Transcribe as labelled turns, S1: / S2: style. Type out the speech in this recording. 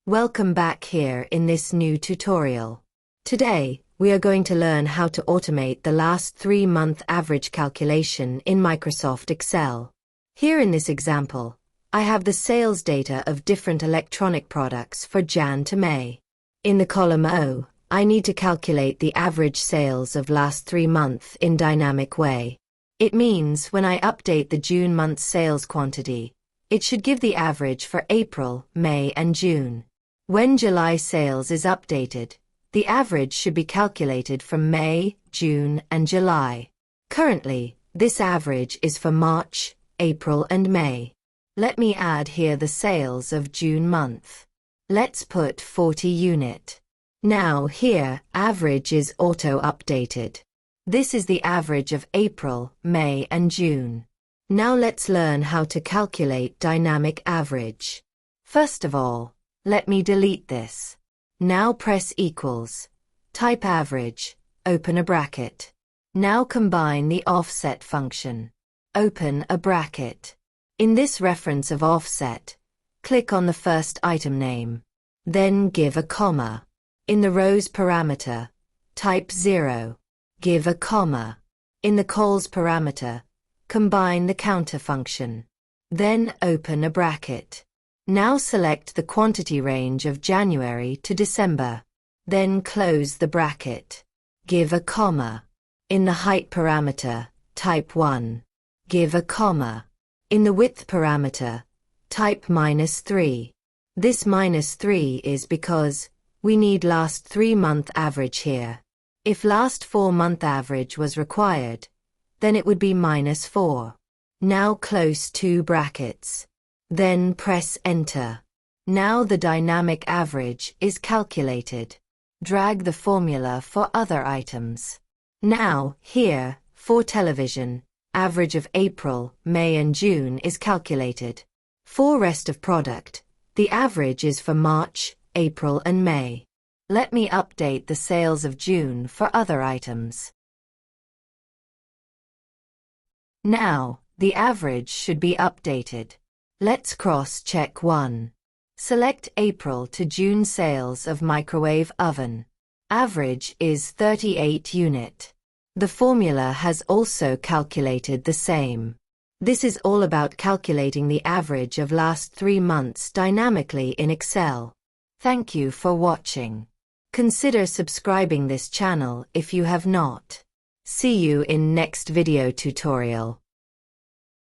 S1: Welcome back here in this new tutorial. Today, we are going to learn how to automate the last 3-month average calculation in Microsoft Excel. Here in this example, I have the sales data of different electronic products for Jan to May. In the column O, I need to calculate the average sales of last 3 months in dynamic way. It means when I update the June month sales quantity, it should give the average for April, May and June. When July sales is updated, the average should be calculated from May, June and July. Currently, this average is for March, April and May. Let me add here the sales of June month. Let's put 40 unit. Now here, average is auto-updated. This is the average of April, May and June. Now let's learn how to calculate dynamic average. First of all, let me delete this. Now press equals. Type average, open a bracket. Now combine the offset function. Open a bracket. In this reference of offset, click on the first item name. Then give a comma. In the rows parameter, type 0. Give a comma. In the cols parameter, combine the COUNTA function. Then open a bracket. Now select the quantity range of January to December. Then close the bracket. Give a comma. In the height parameter, type 1. Give a comma. In the width parameter, type -3. This -3 is because we need last 3-month average here. If last 4-month average was required, then it would be -4. Now close 2 brackets. Then press enter. Now the dynamic average is calculated. Drag the formula for other items. Now, here, for television, average of April, May and June is calculated. For rest of product, the average is for March, April and May. Let me update the sales of June for other items. Now, the average should be updated. Let's cross-check 1. Select April to June sales of microwave oven. Average is 38 unit. The formula has also calculated the same. This is all about calculating the average of last 3 months dynamically in Excel. Thank you for watching. Consider subscribing this channel if you have not. See you in next video tutorial.